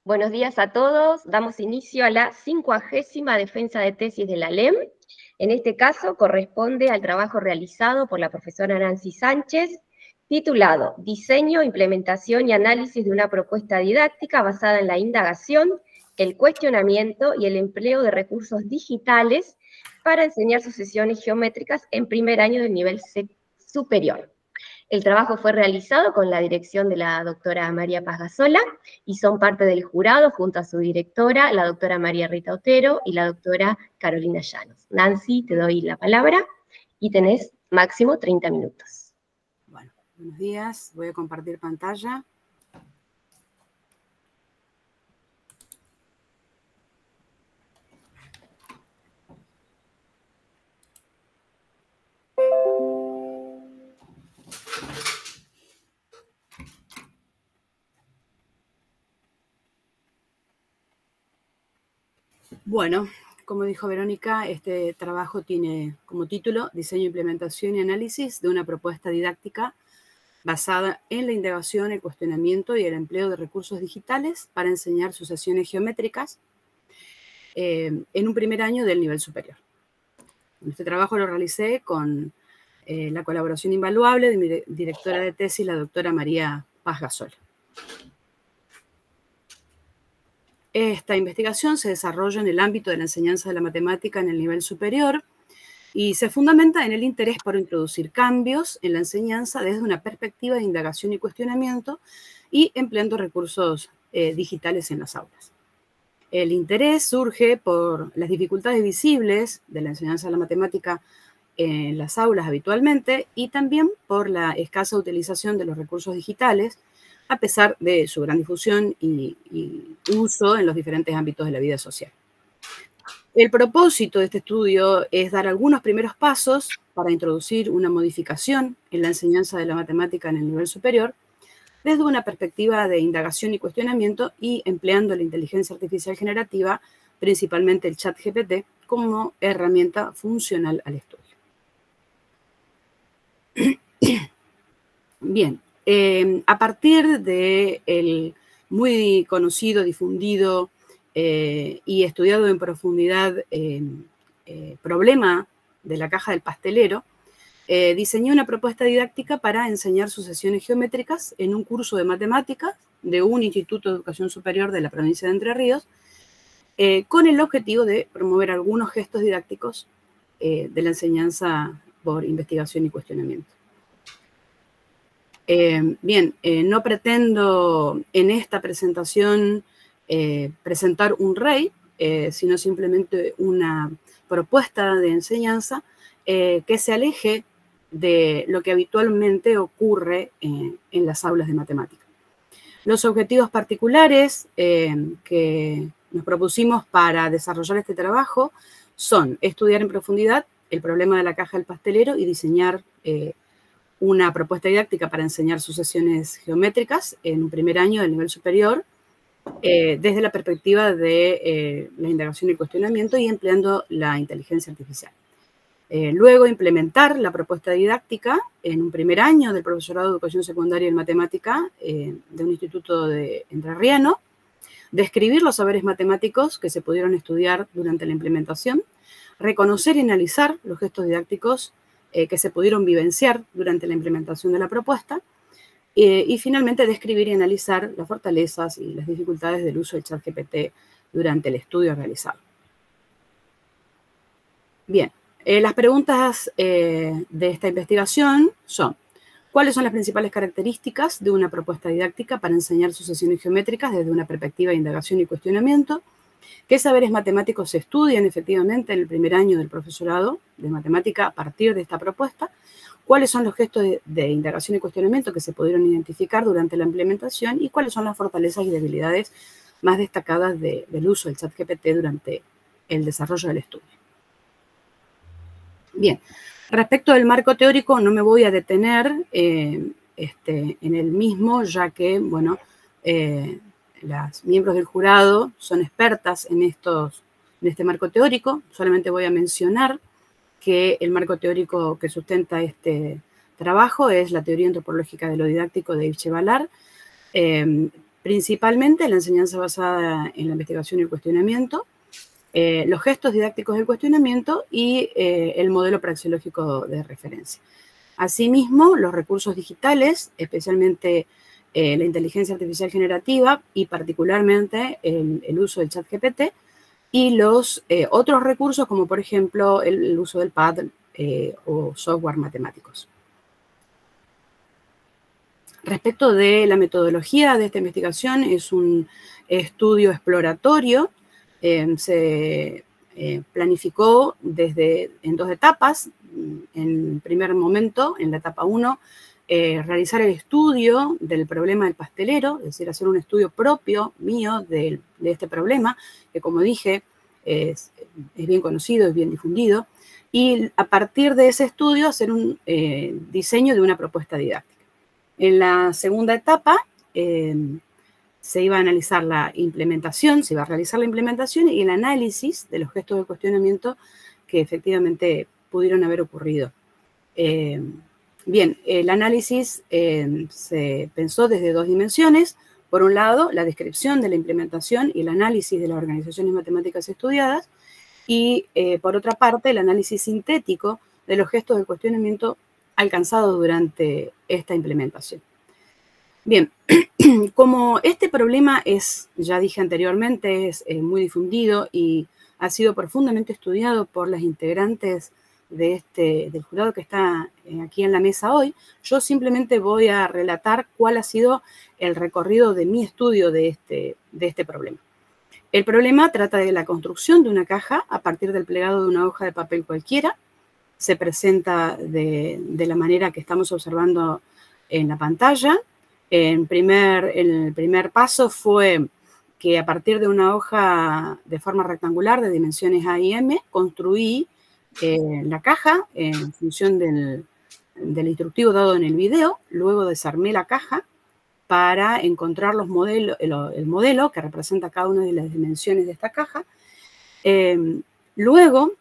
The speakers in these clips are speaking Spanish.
Buenos días a todos. Damos inicio a la 50ª defensa de tesis de la LEM. En este caso corresponde al trabajo realizado por la profesora Nancy Sánchez, titulado Diseño, implementación y análisis de una propuesta didáctica basada en la indagación, el cuestionamiento y el empleo de recursos digitales para enseñar sucesiones geométricas en primer año del nivel superior. El trabajo fue realizado con la dirección de la doctora María Pazgasola y son parte del jurado junto a su directora, la doctora María Rita Otero y la doctora Carolina Llanos. Nancy, te doy la palabra y tenés máximo 30 minutos. Bueno, buenos días. Voy a compartir pantalla. Bueno, como dijo Verónica, este trabajo tiene como título Diseño, implementación y análisis de una propuesta didáctica basada en la indagación, el cuestionamiento y el empleo de recursos digitales para enseñar sucesiones geométricas en un primer año del nivel superior. Este trabajo lo realicé con la colaboración invaluable de mi directora de tesis, la doctora María Pazgasola. Esta investigación se desarrolla en el ámbito de la enseñanza de la matemática en el nivel superior y se fundamenta en el interés por introducir cambios en la enseñanza desde una perspectiva de indagación y cuestionamiento y empleando recursos digitales en las aulas. El interés surge por las dificultades visibles de la enseñanza de la matemática en las aulas habitualmente y también por la escasa utilización de los recursos digitales a pesar de su gran difusión y uso en los diferentes ámbitos de la vida social. El propósito de este estudio es dar algunos primeros pasos para introducir una modificación en la enseñanza de la matemática en el nivel superior desde una perspectiva de indagación y cuestionamiento y empleando la inteligencia artificial generativa, principalmente el ChatGPT, como herramienta funcional al estudio. Bien. A partir del muy conocido, difundido y estudiado en profundidad problema de la caja del pastelero, diseñé una propuesta didáctica para enseñar sucesiones geométricas en un curso de matemáticas de un instituto de educación superior de la provincia de Entre Ríos, con el objetivo de promover algunos gestos didácticos de la enseñanza por investigación y cuestionamiento. No pretendo en esta presentación presentar un rey, sino simplemente una propuesta de enseñanza que se aleje de lo que habitualmente ocurre en las aulas de matemática. Los objetivos particulares que nos propusimos para desarrollar este trabajo son estudiar en profundidad el problema de la caja del pastelero y diseñar una propuesta didáctica para enseñar sucesiones geométricas en un primer año del nivel superior, desde la perspectiva de la indagación y cuestionamiento y empleando la inteligencia artificial. Luego, implementar la propuesta didáctica en un primer año del profesorado de educación secundaria en matemática de un instituto de entrerriano, describir los saberes matemáticos que se pudieron estudiar durante la implementación, reconocer y analizar los gestos didácticos que se pudieron vivenciar durante la implementación de la propuesta, y finalmente describir y analizar las fortalezas y las dificultades del uso del ChatGPT durante el estudio realizado. Bien, las preguntas de esta investigación son: ¿cuáles son las principales características de una propuesta didáctica para enseñar sucesiones geométricas desde una perspectiva de indagación y cuestionamiento? ¿Qué saberes matemáticos se estudian efectivamente en el primer año del profesorado de matemática a partir de esta propuesta? ¿Cuáles son los gestos de indagación y cuestionamiento que se pudieron identificar durante la implementación? ¿Y cuáles son las fortalezas y debilidades más destacadas del uso del ChatGPT durante el desarrollo del estudio? Bien, respecto del marco teórico no me voy a detener en el mismo, ya que, bueno, las miembros del jurado son expertas en este marco teórico. Solamente voy a mencionar que el marco teórico que sustenta este trabajo es la teoría antropológica de lo didáctico de Yves Chevalard, principalmente la enseñanza basada en la investigación y el cuestionamiento, los gestos didácticos del cuestionamiento y el modelo praxeológico de referencia. Asimismo, los recursos digitales, especialmente la inteligencia artificial generativa y particularmente el uso del ChatGPT, y los otros recursos como por ejemplo el uso del PAD o software matemáticos. Respecto de la metodología de esta investigación, es un estudio exploratorio. Se planificó en 2 etapas. En primer momento, en la etapa 1, realizar el estudio del problema del pastelero, es decir, hacer un estudio propio, mío, de este problema, que como dije, es bien conocido, es bien difundido, y a partir de ese estudio hacer un diseño de una propuesta didáctica. En la segunda etapa, se iba a analizar la implementación, se iba a realizar la implementación y el análisis de los gestos de cuestionamiento que efectivamente pudieron haber ocurrido. Bien, el análisis se pensó desde 2 dimensiones. Por un lado, la descripción de la implementación y el análisis de las organizaciones matemáticas estudiadas, y por otra parte, el análisis sintético de los gestos de cuestionamiento alcanzados durante esta implementación. Bien, como este problema es, ya dije anteriormente, es muy difundido y ha sido profundamente estudiado por las integrantes del jurado que está aquí en la mesa hoy, yo simplemente voy a relatar cuál ha sido el recorrido de mi estudio de este problema. El problema trata de la construcción de una caja a partir del plegado de una hoja de papel cualquiera. Se presenta de la manera que estamos observando en la pantalla. El primer paso fue que a partir de una hoja de forma rectangular de dimensiones A y M, construí la caja en función del instructivo dado en el video. Luego desarmé la caja para encontrar el modelo que representa cada una de las dimensiones de esta caja. Luego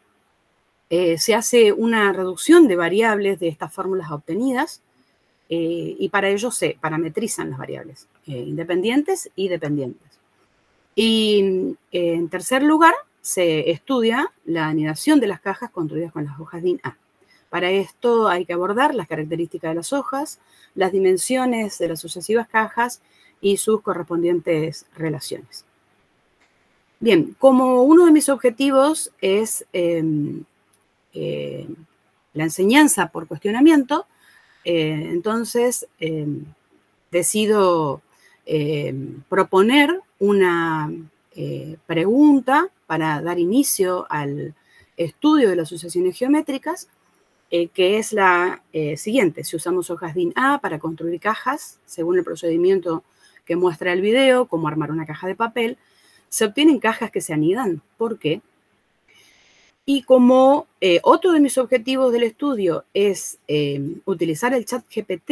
se hace una reducción de variables de estas fórmulas obtenidas y para ello se parametrizan las variables independientes y dependientes. Y en tercer lugar, se estudia la anidación de las cajas construidas con las hojas DIN-A. Para esto hay que abordar las características de las hojas, las dimensiones de las sucesivas cajas y sus correspondientes relaciones. Bien, como uno de mis objetivos es la enseñanza por cuestionamiento, entonces decido proponer una pregunta para dar inicio al estudio de las sucesiones geométricas, que es la siguiente. Si usamos hojas DIN-A para construir cajas, según el procedimiento que muestra el video, como armar una caja de papel, se obtienen cajas que se anidan. ¿Por qué? Y como otro de mis objetivos del estudio es utilizar el ChatGPT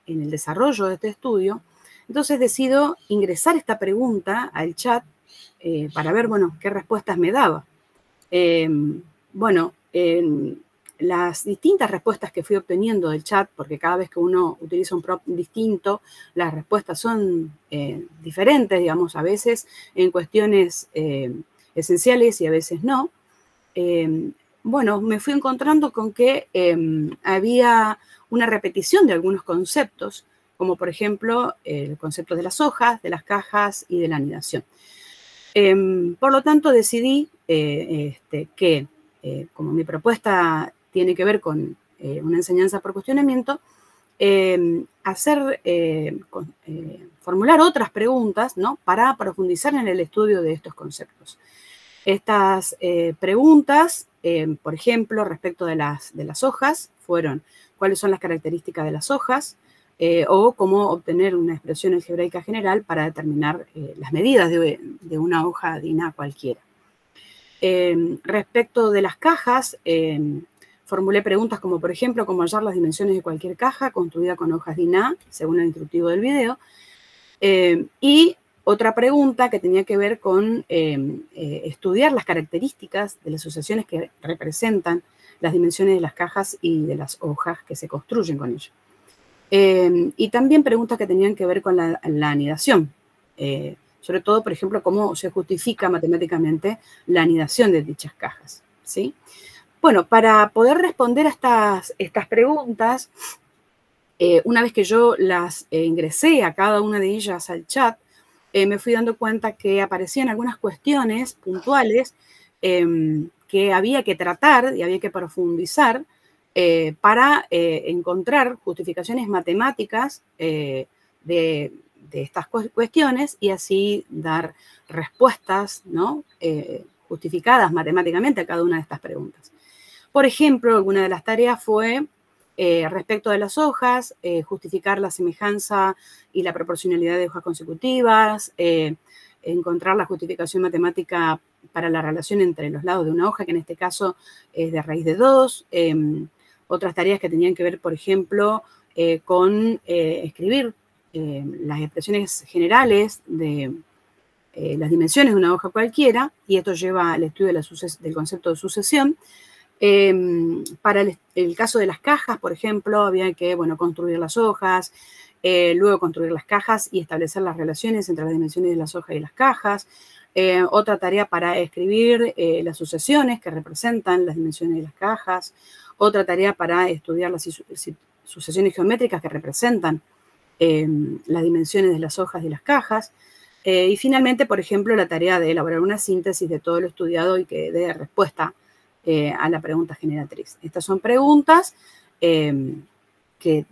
en el desarrollo de este estudio, entonces decido ingresar esta pregunta al chat para ver, bueno, qué respuestas me daba. Las distintas respuestas que fui obteniendo del chat, porque cada vez que uno utiliza un prompt distinto, las respuestas son diferentes, digamos, a veces en cuestiones esenciales y a veces no. Me fui encontrando con que había una repetición de algunos conceptos, como por ejemplo el concepto de las hojas, de las cajas y de la anidación. Por lo tanto, decidí que, como mi propuesta tiene que ver con una enseñanza por cuestionamiento, formular otras preguntas, ¿no?, para profundizar en el estudio de estos conceptos. Estas preguntas, por ejemplo, respecto de las hojas, fueron cuáles son las características de las hojas o cómo obtener una expresión algebraica general para determinar las medidas de una hoja DIN-A cualquiera. Respecto de las cajas, formulé preguntas como, por ejemplo, cómo hallar las dimensiones de cualquier caja construida con hojas DIN-A, según el instructivo del video, y otra pregunta que tenía que ver con estudiar las características de las asociaciones que representan las dimensiones de las cajas y de las hojas que se construyen con ellas. Y también preguntas que tenían que ver con la anidación. Sobre todo, por ejemplo, cómo se justifica matemáticamente la anidación de dichas cajas, ¿sí? Bueno, para poder responder a estas preguntas, una vez que yo las ingresé a cada una de ellas al chat, me fui dando cuenta que aparecían algunas cuestiones puntuales que había que tratar y había que profundizar para encontrar justificaciones matemáticas de estas cuestiones y así dar respuestas, ¿no? Justificadas matemáticamente a cada una de estas preguntas. Por ejemplo, alguna de las tareas fue respecto de las hojas, justificar la semejanza y la proporcionalidad de hojas consecutivas, encontrar la justificación matemática para la relación entre los lados de una hoja, que en este caso es de raíz de 2. Otras tareas que tenían que ver, por ejemplo, con escribir las expresiones generales de las dimensiones de una hoja cualquiera, y esto lleva al estudio del concepto de sucesión. Para el caso de las cajas, por ejemplo, había que, bueno, construir las hojas, luego construir las cajas y establecer las relaciones entre las dimensiones de las hojas y las cajas. Otra tarea para escribir las sucesiones que representan las dimensiones de las cajas. Otra tarea para estudiar las sucesiones geométricas que representan las dimensiones de las hojas y las cajas. Y finalmente, por ejemplo, la tarea de elaborar una síntesis de todo lo estudiado y que dé respuesta a la pregunta generatriz. Estas son preguntas que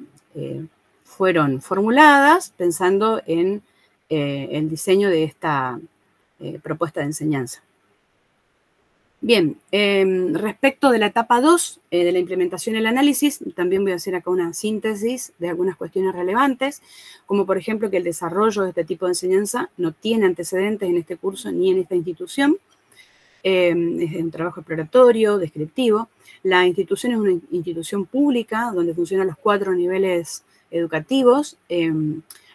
fueron formuladas pensando en el diseño de esta propuesta de enseñanza. Bien, respecto de la etapa 2 de la implementación y el análisis, también voy a hacer acá una síntesis de algunas cuestiones relevantes, como por ejemplo que el desarrollo de este tipo de enseñanza no tiene antecedentes en este curso ni en esta institución. Es un trabajo exploratorio, descriptivo. La institución es una institución pública donde funcionan los 4 niveles educativos.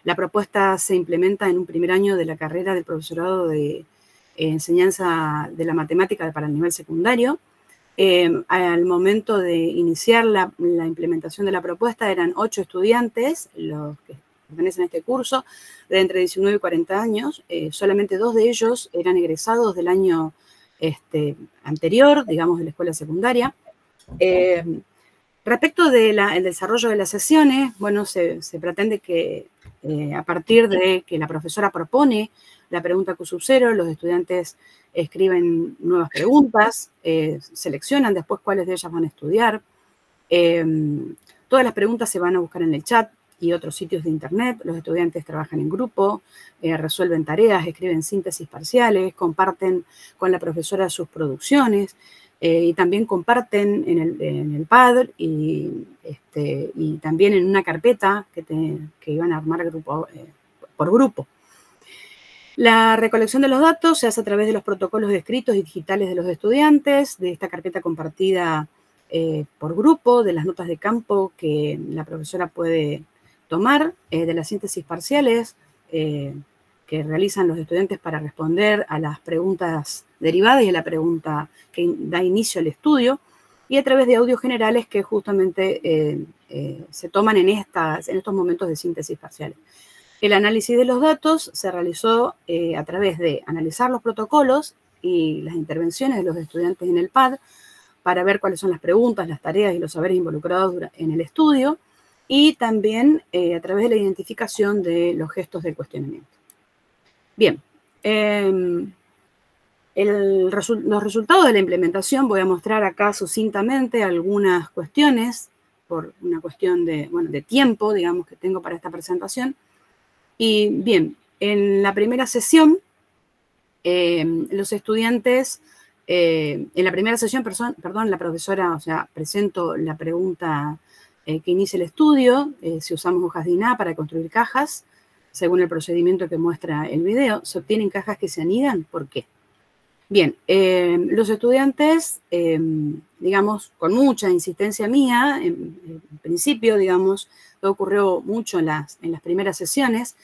La propuesta se implementa en un primer año de la carrera del profesorado de enseñanza de la matemática para el nivel secundario. Al momento de iniciar la implementación de la propuesta eran 8 estudiantes, los que pertenecen a este curso, de entre 19 y 40 años. Solamente 2 de ellos eran egresados del año anterior, digamos, de la escuela secundaria. Respecto del desarrollo de las sesiones, bueno, se pretende que a partir de que la profesora propone la pregunta Q0, los estudiantes escriben nuevas preguntas, seleccionan después cuáles de ellas van a estudiar. Todas las preguntas se van a buscar en el chat y otros sitios de internet. Los estudiantes trabajan en grupo, resuelven tareas, escriben síntesis parciales, comparten con la profesora sus producciones y también comparten en el pad y también en una carpeta que iban a armar por grupo. La recolección de los datos se hace a través de los protocolos escritos y digitales de los estudiantes, de esta carpeta compartida por grupo, de las notas de campo que la profesora puede tomar, de las síntesis parciales que realizan los estudiantes para responder a las preguntas derivadas y a la pregunta que da inicio al estudio, y a través de audios generales que justamente se toman en estos momentos de síntesis parciales. El análisis de los datos se realizó a través de analizar los protocolos y las intervenciones de los estudiantes en el pad para ver cuáles son las preguntas, las tareas y los saberes involucrados en el estudio, y también a través de la identificación de los gestos del cuestionamiento. Bien, los resultados de la implementación, voy a mostrar acá sucintamente algunas cuestiones, por una cuestión de tiempo, digamos, que tengo para esta presentación. Y bien, en la primera sesión, los estudiantes, en la primera sesión, perdón, la profesora, o sea, presento la pregunta que inicia el estudio, si usamos hojas de INA para construir cajas, según el procedimiento que muestra el video, ¿se obtienen cajas que se anidan? ¿Por qué? Bien, los estudiantes, digamos, con mucha insistencia mía, en principio, digamos, todo ocurrió mucho en las primeras sesiones,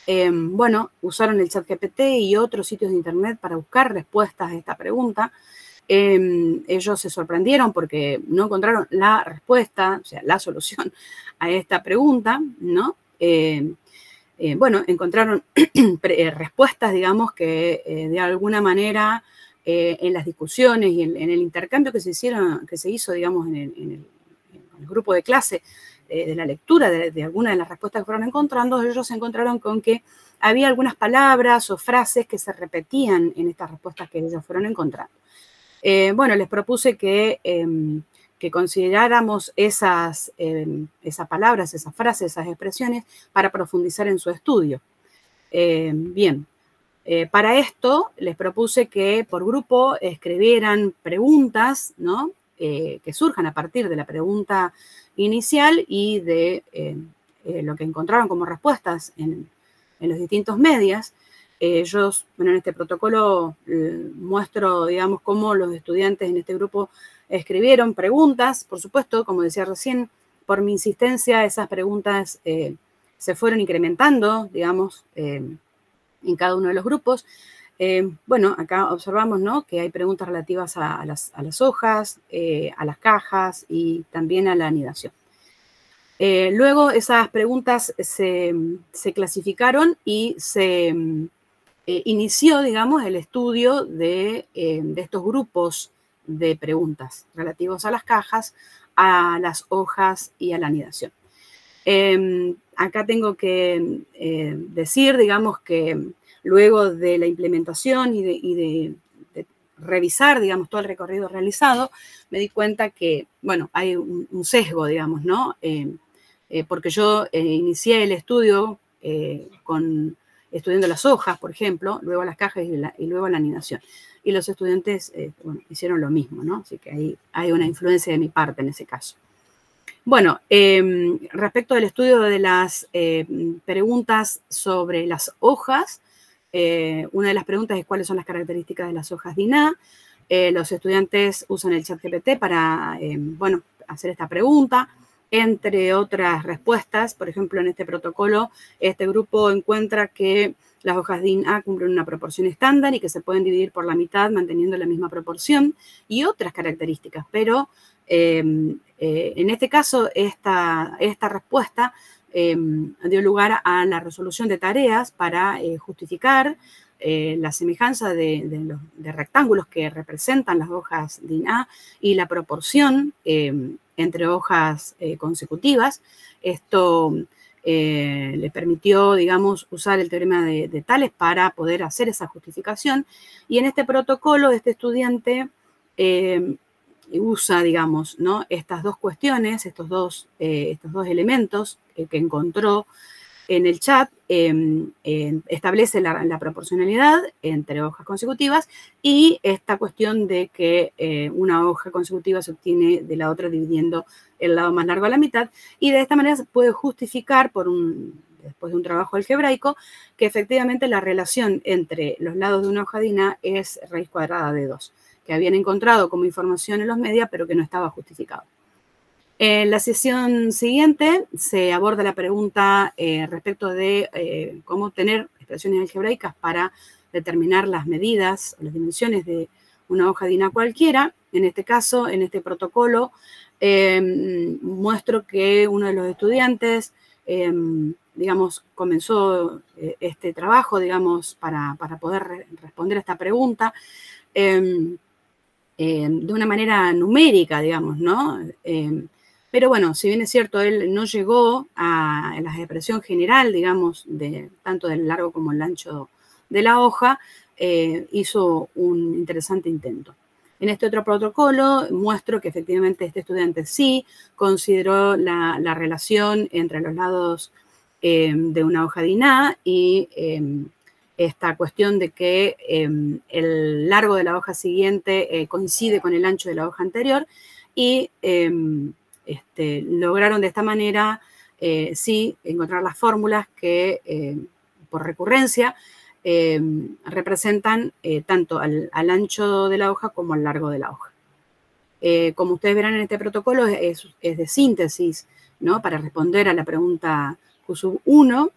bueno, usaron el ChatGPT y otros sitios de internet para buscar respuestas a esta pregunta. Ellos se sorprendieron porque no encontraron la respuesta, o sea, la solución a esta pregunta, ¿no? bueno, encontraron respuestas, digamos, que de alguna manera en las discusiones y en el intercambio que se hizo, digamos, en el grupo de clase, de la lectura de algunas de las respuestas que fueron encontrando, ellos se encontraron con que había algunas palabras o frases que se repetían en estas respuestas que ellos fueron encontrando. Bueno, les propuse que consideráramos esas palabras, esas frases, esas expresiones para profundizar en su estudio. Bien, para esto les propuse que por grupo escribieran preguntas, ¿no? Que surjan a partir de la pregunta inicial y de lo que encontraron como respuestas en los distintos medios. Ellos, bueno, en este protocolo muestro, digamos, cómo los estudiantes en este grupo escribieron preguntas. Por supuesto, como decía recién, por mi insistencia, esas preguntas se fueron incrementando, digamos, en cada uno de los grupos. Bueno, acá observamos, ¿no?, que hay preguntas relativas a las hojas, a las cajas y también a la anidación. Luego esas preguntas se clasificaron y se inició, digamos, el estudio de estos grupos de preguntas relativos a las cajas, a las hojas y a la anidación. Acá tengo que decir, digamos, que luego de la implementación y de revisar, digamos, todo el recorrido realizado, me di cuenta que, bueno, hay un sesgo, digamos, ¿no? Porque yo inicié el estudio estudiando las hojas, por ejemplo, luego las cajas y luego la anidación. Y los estudiantes, bueno, hicieron lo mismo, ¿no? Así que ahí hay una influencia de mi parte en ese caso. Bueno, respecto al estudio de las preguntas sobre las hojas, una de las preguntas es cuáles son las características de las hojas DINA. Los estudiantes usan el ChatGPT para, bueno, hacer esta pregunta. Entre otras respuestas, por ejemplo, en este protocolo, este grupo encuentra que las hojas DIN-A cumplen una proporción estándar y que se pueden dividir por la mitad manteniendo la misma proporción y otras características, pero en este caso esta respuesta dio lugar a la resolución de tareas para justificar la semejanza de rectángulos que representan las hojas DIN-A y la proporción entre hojas consecutivas. Esto le permitió, digamos, usar el teorema de Tales para poder hacer esa justificación. Y en este protocolo, este estudiante usa, digamos, ¿no?, estas dos cuestiones, estos dos elementos que encontró en el chat, establece la proporcionalidad entre hojas consecutivas y esta cuestión de que una hoja consecutiva se obtiene de la otra dividiendo el lado más largo a la mitad, y de esta manera se puede justificar después de un trabajo algebraico que efectivamente la relación entre los lados de una hoja DIN-A es raíz cuadrada de 2, que habían encontrado como información en los medios pero que no estaba justificado. En la sesión siguiente se aborda la pregunta respecto de cómo obtener expresiones algebraicas para determinar las medidas o las dimensiones de una hoja DIN-A cualquiera. En este caso, en este protocolo, muestro que uno de los estudiantes, digamos, comenzó este trabajo, digamos, para poder responder a esta pregunta de una manera numérica, digamos, ¿no? Pero bueno, si bien es cierto, él no llegó a la expresión general, digamos, tanto del largo como el ancho de la hoja, hizo un interesante intento. En este otro protocolo muestro que efectivamente este estudiante sí consideró la relación entre los lados de una hoja DIN-A y esta cuestión de que el largo de la hoja siguiente coincide con el ancho de la hoja anterior y lograron de esta manera sí encontrar las fórmulas que por recurrencia representan tanto al ancho de la hoja como al largo de la hoja. Como ustedes verán en este protocolo es de síntesis, ¿no?, para responder a la pregunta Q1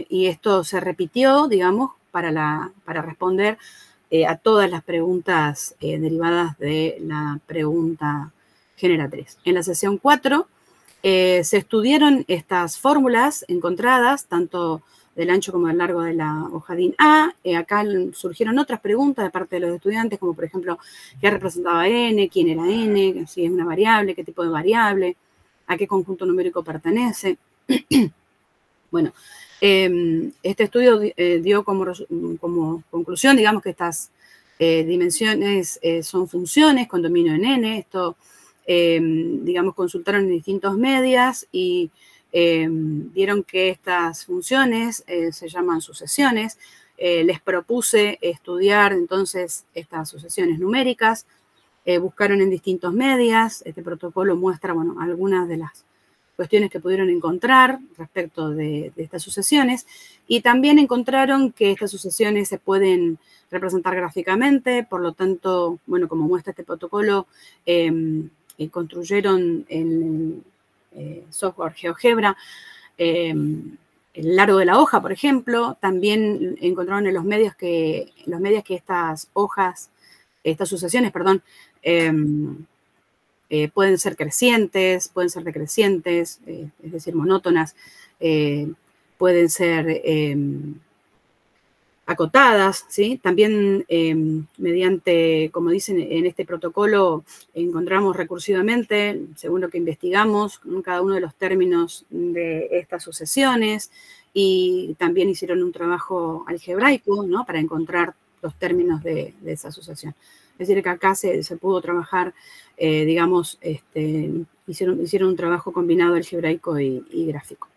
y esto se repitió, digamos, para responder a todas las preguntas derivadas de la pregunta generatriz. En la sesión 4 se estudiaron estas fórmulas encontradas tanto del ancho como del largo de la hoja DIN A. Acá surgieron otras preguntas de parte de los estudiantes, como por ejemplo, ¿qué representaba N? ¿Quién era N? Si es una variable, ¿qué tipo de variable? ¿A qué conjunto numérico pertenece? Bueno, este estudio dio como conclusión, digamos, que estas dimensiones son funciones con dominio en N. Esto, digamos, consultaron en distintos medias y vieron que estas funciones se llaman sucesiones. Les propuse estudiar entonces estas sucesiones numéricas. Buscaron en distintos medias. Este protocolo muestra, bueno, algunas de las cuestiones que pudieron encontrar respecto de estas sucesiones, y también encontraron que estas sucesiones se pueden representar gráficamente. Por lo tanto, bueno, como muestra este protocolo, construyeron en software GeoGebra el largo de la hoja, por ejemplo. También encontraron en los medios que estas sucesiones, perdón, pueden ser crecientes, pueden ser decrecientes, es decir, monótonas, pueden ser acotadas, ¿sí? También mediante, como dicen en este protocolo, encontramos recursivamente, según lo que investigamos, cada uno de los términos de estas sucesiones, y también hicieron un trabajo algebraico, ¿no?, para encontrar los términos de esa sucesión. Es decir, que acá se pudo trabajar, digamos, hicieron un trabajo combinado algebraico y gráfico.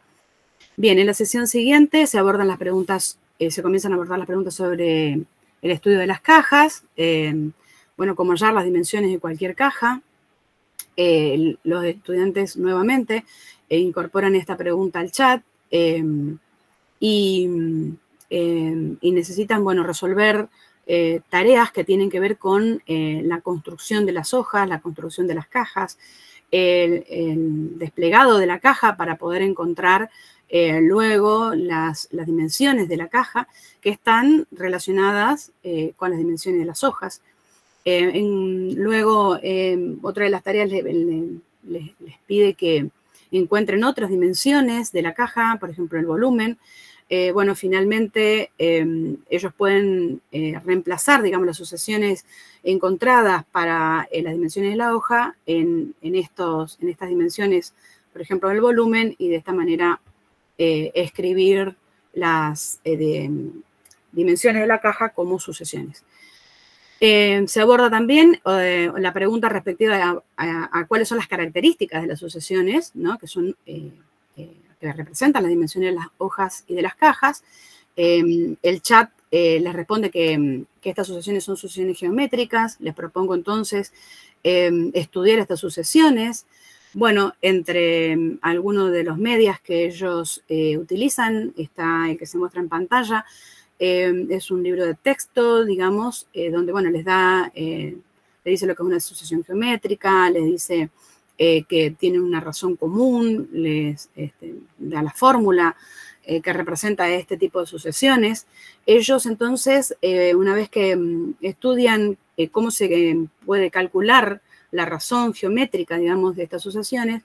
Bien, en la sesión siguiente se abordan las preguntas, se comienzan a abordar las preguntas sobre el estudio de las cajas, bueno, cómo hallar las dimensiones de cualquier caja. Los estudiantes nuevamente incorporan esta pregunta al chat y necesitan, bueno, resolver tareas que tienen que ver con la construcción de las hojas, la construcción de las cajas, el desplegado de la caja para poder encontrar luego las dimensiones de la caja, que están relacionadas con las dimensiones de las hojas. Luego, otra de las tareas les pide que encuentren otras dimensiones de la caja, por ejemplo, el volumen. Bueno, finalmente ellos pueden reemplazar, digamos, las sucesiones encontradas para las dimensiones de la hoja en estas dimensiones, por ejemplo, del volumen, y de esta manera escribir las dimensiones de la caja como sucesiones. Se aborda también la pregunta respectiva a cuáles son las características de las sucesiones, ¿no?, que son que representan las dimensiones de las hojas y de las cajas. El chat les responde que estas sucesiones son sucesiones geométricas. Les propongo entonces estudiar estas sucesiones. Bueno, entre algunos de los medios que ellos utilizan está el que se muestra en pantalla. Es un libro de texto, digamos, donde, bueno, les dice lo que es una sucesión geométrica, les dice que tienen una razón común, les da la fórmula que representa este tipo de sucesiones. Ellos, entonces, una vez que estudian cómo se puede calcular la razón geométrica, digamos, de estas sucesiones,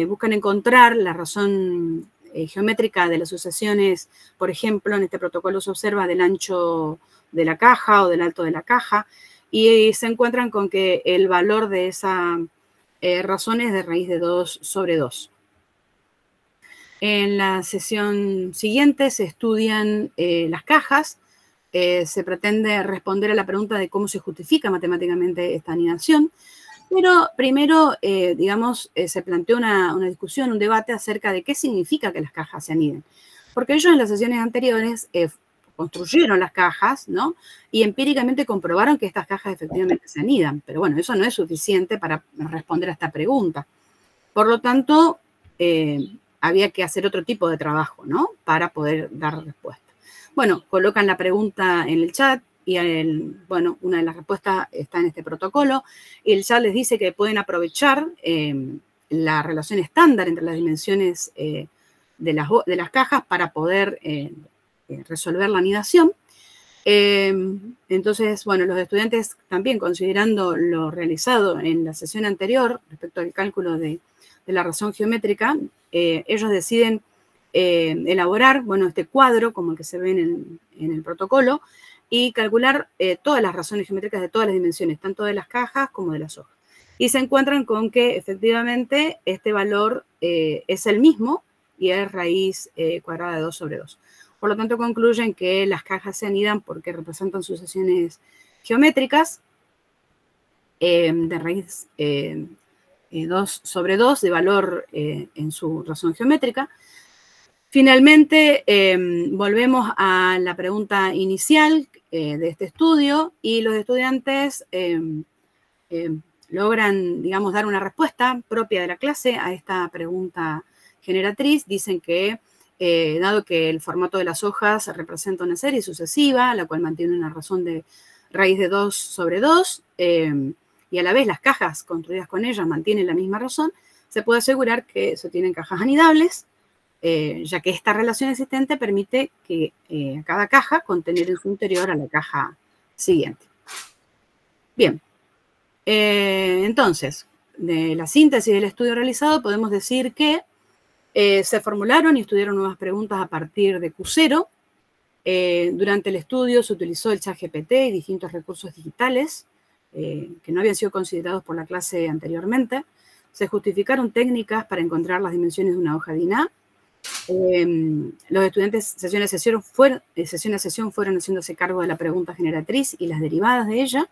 buscan encontrar la razón geométrica de las sucesiones. Por ejemplo, en este protocolo se observa del ancho de la caja o del alto de la caja, y se encuentran con que el valor de esa razón es de raíz de 2 sobre 2. En la sesión siguiente se estudian las cajas. Se pretende responder a la pregunta de cómo se justifica matemáticamente esta anidación, pero primero, digamos, se planteó una discusión, un debate acerca de qué significa que las cajas se aniden. Porque ellos en las sesiones anteriores construyeron las cajas, ¿no?, y empíricamente comprobaron que estas cajas efectivamente se anidan. Pero bueno, eso no es suficiente para responder a esta pregunta. Por lo tanto, había que hacer otro tipo de trabajo, ¿no?, para poder dar respuesta. Bueno, colocan la pregunta en el chat y, bueno, una de las respuestas está en este protocolo, y el chat les dice que pueden aprovechar la relación estándar entre las dimensiones de las cajas para poder resolver la anidación. Entonces, bueno, los estudiantes también, considerando lo realizado en la sesión anterior respecto al cálculo de la razón geométrica, ellos deciden elaborar, bueno, este cuadro, como el que se ve en el protocolo, y calcular todas las razones geométricas de todas las dimensiones, tanto de las cajas como de las hojas. Y se encuentran con que efectivamente este valor es el mismo y es raíz cuadrada de 2 sobre 2. Por lo tanto, concluyen que las cajas se anidan porque representan sucesiones geométricas de raíz 2 sobre 2 de valor en su razón geométrica. Finalmente, volvemos a la pregunta inicial de este estudio y los estudiantes logran, digamos, dar una respuesta propia de la clase a esta pregunta generatriz. Dicen que, dado que el formato de las hojas representa una serie sucesiva, la cual mantiene una razón de raíz de 2 sobre 2, y a la vez las cajas construidas con ellas mantienen la misma razón, se puede asegurar que se tienen cajas anidables, ya que esta relación existente permite que cada caja contener en su interior a la caja siguiente. Bien, entonces, de la síntesis del estudio realizado podemos decir que se formularon y estudiaron nuevas preguntas a partir de Q0. Durante el estudio se utilizó el ChatGPT y distintos recursos digitales que no habían sido considerados por la clase anteriormente. Se justificaron técnicas para encontrar las dimensiones de una hoja de INA. Los estudiantes sesión a sesión fueron haciéndose cargo de la pregunta generatriz y las derivadas de ella,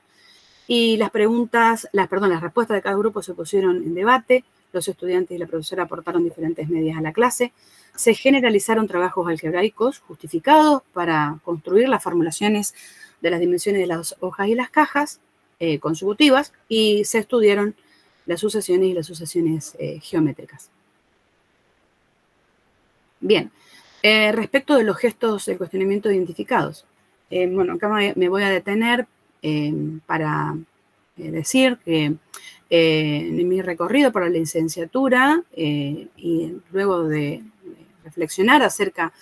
y las respuestas de cada grupo se pusieron en debate. Los estudiantes y la profesora aportaron diferentes medidas a la clase. Se generalizaron trabajos algebraicos justificados para construir las formulaciones de las dimensiones de las hojas y las cajas consecutivas, y se estudiaron las sucesiones y las sucesiones geométricas. Bien, respecto de los gestos del cuestionamiento identificados. Bueno, acá me voy a detener para decir que en mi recorrido por la licenciatura y luego de reflexionar acerca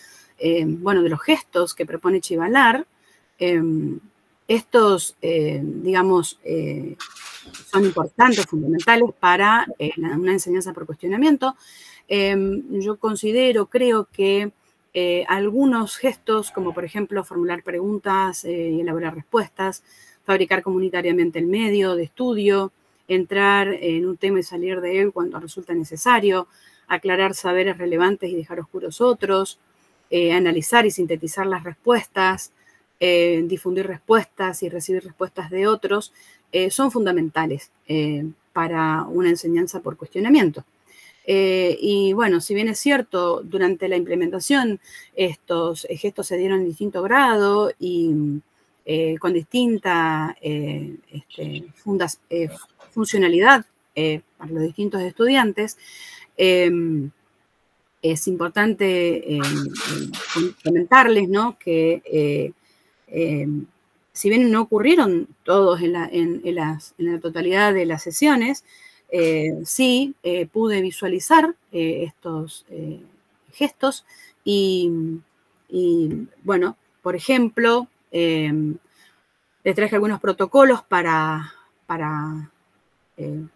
bueno, de los gestos que propone Chivalar, estos, digamos, son importantes, fundamentales para una enseñanza por cuestionamiento. Yo creo que algunos gestos, como por ejemplo formular preguntas y elaborar respuestas, fabricar comunitariamente el medio de estudio, entrar en un tema y salir de él cuando resulta necesario, aclarar saberes relevantes y dejar oscuros otros, analizar y sintetizar las respuestas, difundir respuestas y recibir respuestas de otros, son fundamentales para una enseñanza por cuestionamiento. Y bueno, si bien es cierto, durante la implementación estos gestos se dieron en distinto grado y con distinta funcionalidad para los distintos estudiantes, es importante comentarles, ¿no?, que si bien no ocurrieron todos en la totalidad de las sesiones, sí pude visualizar estos gestos y, bueno, por ejemplo, les traje algunos protocolos para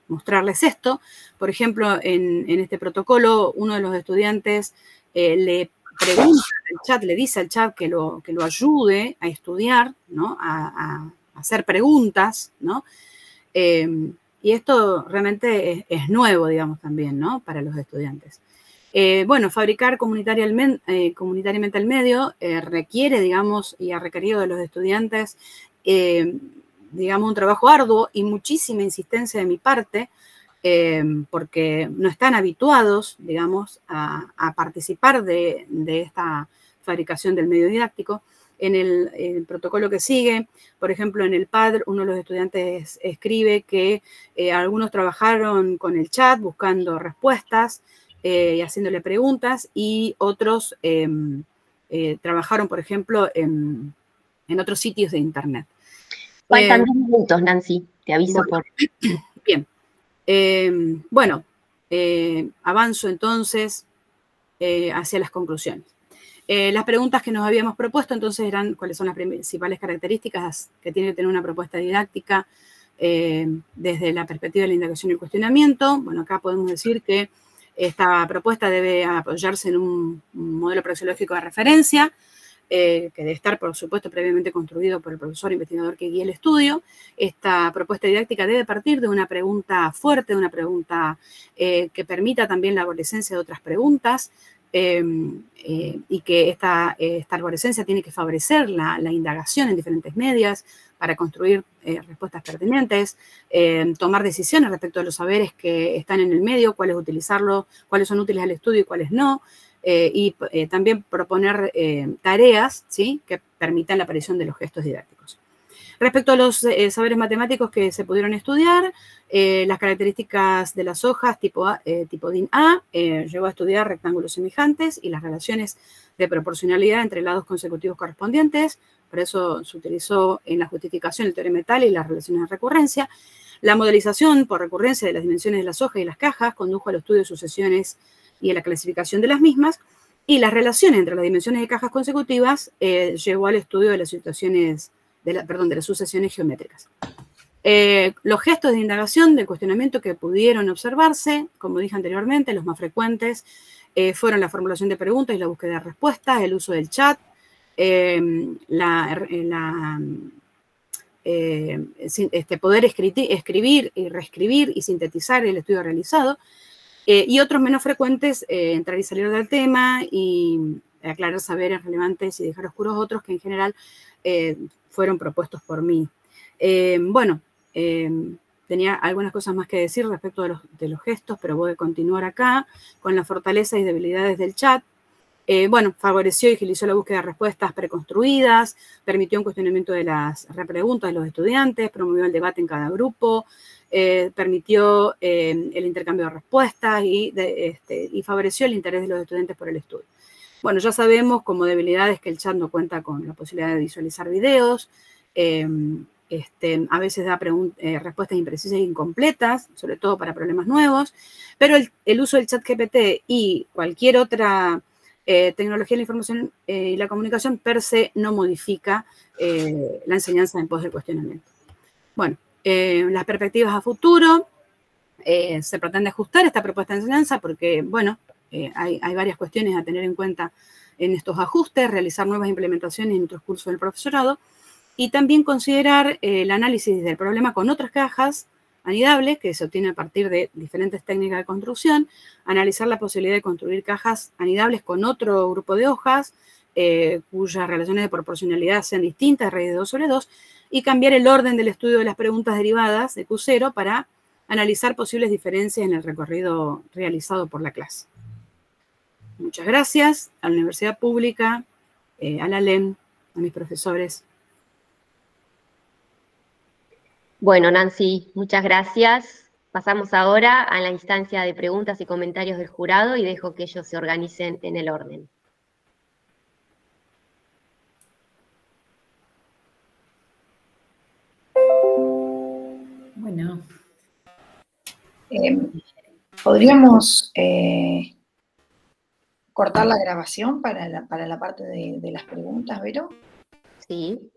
mostrarles esto. Por ejemplo, en este protocolo, uno de los estudiantes le pregunta al chat, le dice al chat que lo ayude a estudiar, ¿no?, a hacer preguntas, ¿no? Y esto realmente es nuevo, digamos, también, ¿no?, para los estudiantes. Bueno, fabricar comunitariamente el medio requiere, digamos, y ha requerido de los estudiantes, digamos, un trabajo arduo y muchísima insistencia de mi parte, porque no están habituados, digamos, a participar de esta fabricación del medio didáctico. En el protocolo que sigue, por ejemplo, en el PAD, uno de los estudiantes escribe que algunos trabajaron con el chat buscando respuestas y haciéndole preguntas, y otros trabajaron, por ejemplo, en otros sitios de internet. Faltan 2 minutos, Nancy, te aviso por... Bien. Bueno, avanzo entonces hacia las conclusiones. Las preguntas que nos habíamos propuesto entonces eran cuáles son las principales características que tiene que tener una propuesta didáctica desde la perspectiva de la indagación y el cuestionamiento. Bueno, acá podemos decir que Esta propuesta debe apoyarse en un modelo praxeológico de referencia, que debe estar, por supuesto, previamente construido por el profesor investigador que guíe el estudio. Esta propuesta didáctica debe partir de una pregunta fuerte, de una pregunta que permita también la arborescencia de otras preguntas, y que esta arborescencia tiene que favorecer la indagación en diferentes medios para construir respuestas pertinentes, tomar decisiones respecto a los saberes que están en el medio, cuáles utilizarlo, cuáles son útiles al estudio y cuáles no, y también proponer tareas, ¿sí?, que permitan la aparición de los gestos didácticos. Respecto a los saberes matemáticos que se pudieron estudiar, las características de las hojas tipo DIN-A llegó a estudiar rectángulos semejantes y las relaciones de proporcionalidad entre lados consecutivos correspondientes. Por eso se utilizó en la justificación el teorema de Tal y las relaciones de recurrencia. La modelización por recurrencia de las dimensiones de las hojas y las cajas condujo al estudio de sucesiones y a la clasificación de las mismas. Y las relaciones entre las dimensiones de cajas consecutivas llevó al estudio de las situaciones, de las sucesiones geométricas. Los gestos de indagación, de cuestionamiento que pudieron observarse, como dije anteriormente, los más frecuentes fueron la formulación de preguntas y la búsqueda de respuestas, el uso del chat, poder escribir y reescribir y sintetizar el estudio realizado, y otros menos frecuentes, entrar y salir del tema y aclarar saberes relevantes y dejar oscuros otros que en general fueron propuestos por mí. Tenía algunas cosas más que decir respecto de los gestos, pero voy a continuar acá con las fortalezas y debilidades del chat. Favoreció y agilizó la búsqueda de respuestas preconstruidas, permitió un cuestionamiento de las repreguntas de los estudiantes, promovió el debate en cada grupo, permitió el intercambio de respuestas y favoreció el interés de los estudiantes por el estudio. Bueno, ya sabemos como debilidades que el chat no cuenta con la posibilidad de visualizar videos, a veces da respuestas imprecisas e incompletas, sobre todo para problemas nuevos, pero el uso del chat GPT y cualquier otra tecnología de la información y la comunicación per se no modifica la enseñanza en pos del cuestionamiento. Bueno, las perspectivas a futuro, se pretende ajustar esta propuesta de enseñanza porque, hay varias cuestiones a tener en cuenta en estos ajustes, realizar nuevas implementaciones en otros cursos del profesorado y también considerar el análisis del problema con otras cajas anidables que se obtiene a partir de diferentes técnicas de construcción, analizar la posibilidad de construir cajas anidables con otro grupo de hojas cuyas relaciones de proporcionalidad sean distintas, raíz de 2 sobre 2, y cambiar el orden del estudio de las preguntas derivadas de Q0 para analizar posibles diferencias en el recorrido realizado por la clase. Muchas gracias a la Universidad Pública, a la LEM, a mis profesores. Bueno, Nancy, muchas gracias. Pasamos ahora a la instancia de preguntas y comentarios del jurado y dejo que ellos se organicen en el orden. Bueno, podríamos cortar la grabación para la parte de las preguntas, Vero. Sí.